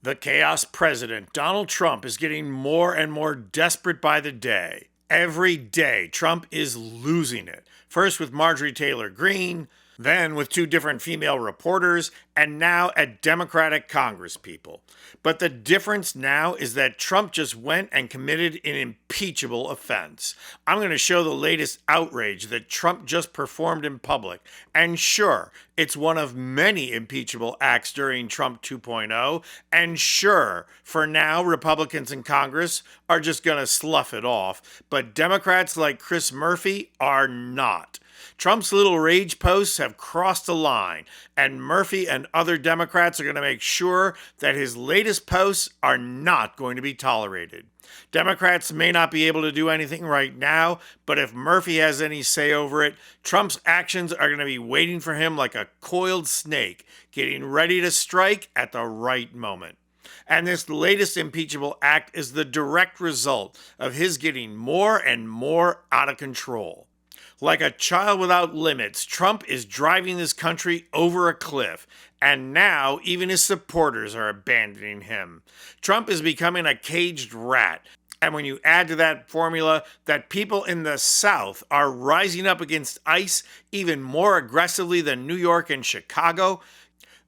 The chaos president, Donald Trump, is getting more and more desperate by the day. Every day, Trump is losing it. First with Marjorie Taylor Greene, then with two different female reporters, and now at Democratic Congresspeople. But the difference now is that Trump just went and committed an impeachable offense. I'm going to show the latest outrage that Trump just performed in public. And sure, it's one of many impeachable acts during Trump 2.0. And sure, for now, Republicans in Congress are just going to slough it off. But Democrats like Chris Murphy are not. Trump's little rage posts have crossed the line, and Murphy and other Democrats are going to make sure that his latest posts are not going to be tolerated. Democrats may not be able to do anything right now, but if Murphy has any say over it, Trump's actions are going to be waiting for him like a coiled snake, getting ready to strike at the right moment. And this latest impeachable act is the direct result of his getting more and more out of control. Like a child without limits, Trump is driving this country over a cliff, and now even his supporters are abandoning him. Trump is becoming a caged rat, and when you add to that formula that people in the South are rising up against ICE even more aggressively than New York and Chicago,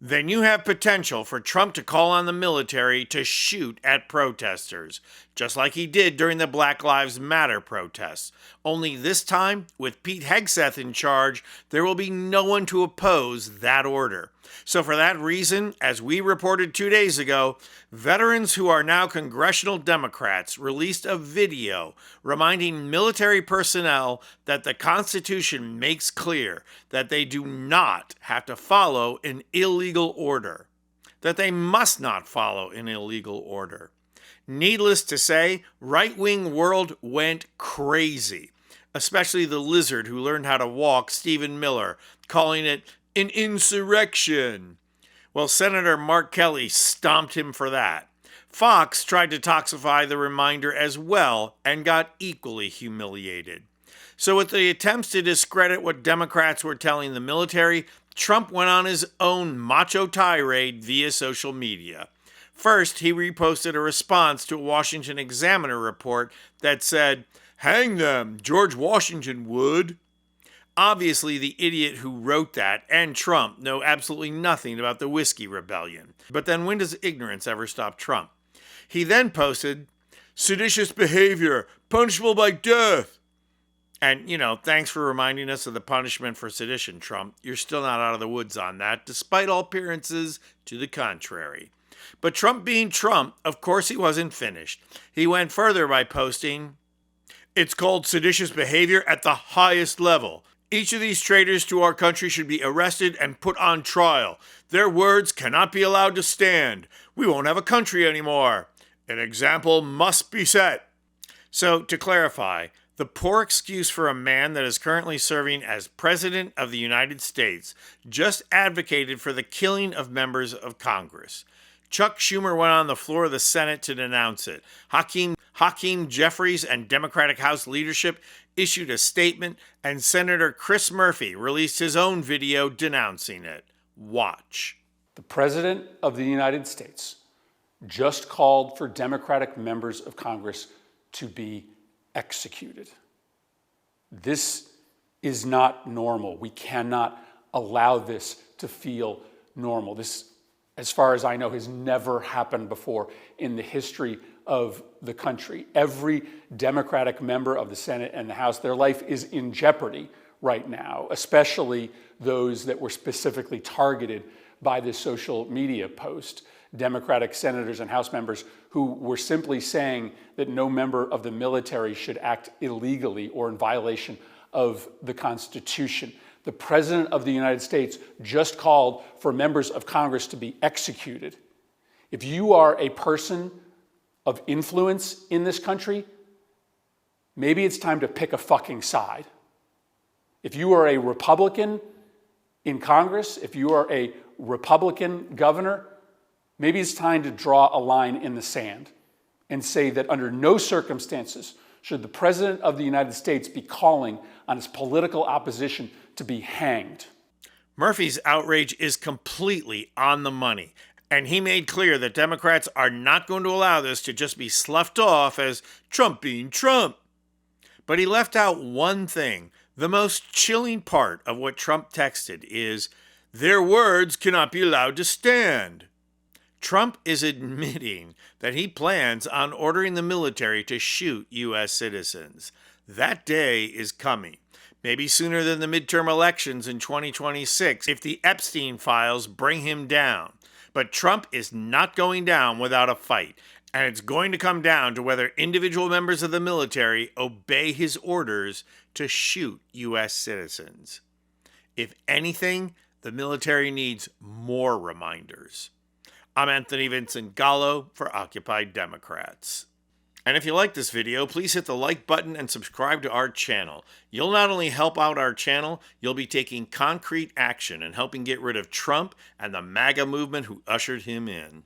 then you have potential for Trump to call on the military to shoot at protesters, just like he did during the Black Lives Matter protests. Only this time, with Pete Hegseth in charge, there will be no one to oppose that order. So for that reason, as we reported 2 days ago, veterans who are now congressional Democrats released a video reminding military personnel that the Constitution makes clear that they do not have to follow an illegal order, that they must not follow an illegal order. Needless to say, right-wing world went crazy, especially the lizard who learned how to walk, Stephen Miller, calling it an insurrection. Well, Senator Mark Kelly stomped him for that. Fox tried to toxify the reminder as well and got equally humiliated. So with the attempts to discredit what Democrats were telling the military, Trump went on his own macho tirade via social media. First, he reposted a response to a Washington Examiner report that said, "Hang them, George Washington would." Obviously, the idiot who wrote that and Trump know absolutely nothing about the Whiskey Rebellion. But then when does ignorance ever stop Trump? He then posted, "Seditious behavior, punishable by death." And, thanks for reminding us of the punishment for sedition, Trump. You're still not out of the woods on that, despite all appearances to the contrary. But Trump being Trump, of course he wasn't finished. He went further by posting, "It's called seditious behavior at the highest level. Each of these traitors to our country should be arrested and put on trial. Their words cannot be allowed to stand. We won't have a country anymore. An example must be set." So, to clarify, the poor excuse for a man that is currently serving as President of the United States just advocated for the killing of members of Congress. Chuck Schumer went on the floor of the Senate to denounce it. Hakeem Jeffries and Democratic House leadership issued a statement, and Senator Chris Murphy released his own video denouncing it. Watch. The President of the United States just called for Democratic members of Congress to be executed. This is not normal. We cannot allow this to feel normal. This, as far as I know, has never happened before in the history of the country. Every Democratic member of the Senate and the House, their life is in jeopardy right now, especially those that were specifically targeted by this social media post. Democratic senators and House members who were simply saying that no member of the military should act illegally or in violation of the Constitution. The President of the United States just called for members of Congress to be executed. If you are a person of influence in this country, maybe it's time to pick a fucking side. If you are a Republican in Congress, if you are a Republican governor, maybe it's time to draw a line in the sand and say that under no circumstances should the President of the United States be calling on his political opposition to be hanged. Murphy's outrage is completely on the money. And he made clear that Democrats are not going to allow this to just be sloughed off as Trump being Trump. But he left out one thing. The most chilling part of what Trump texted is, their words cannot be allowed to stand. Trump is admitting that he plans on ordering the military to shoot U.S. citizens. That day is coming, maybe sooner than the midterm elections in 2026 if the Epstein files bring him down. But Trump is not going down without a fight, and it's going to come down to whether individual members of the military obey his orders to shoot U.S. citizens. If anything, the military needs more reminders. I'm Anthony Vincent Gallo for Occupy Democrats. And if you like this video, please hit the like button and subscribe to our channel. You'll not only help out our channel, you'll be taking concrete action and helping get rid of Trump and the MAGA movement who ushered him in.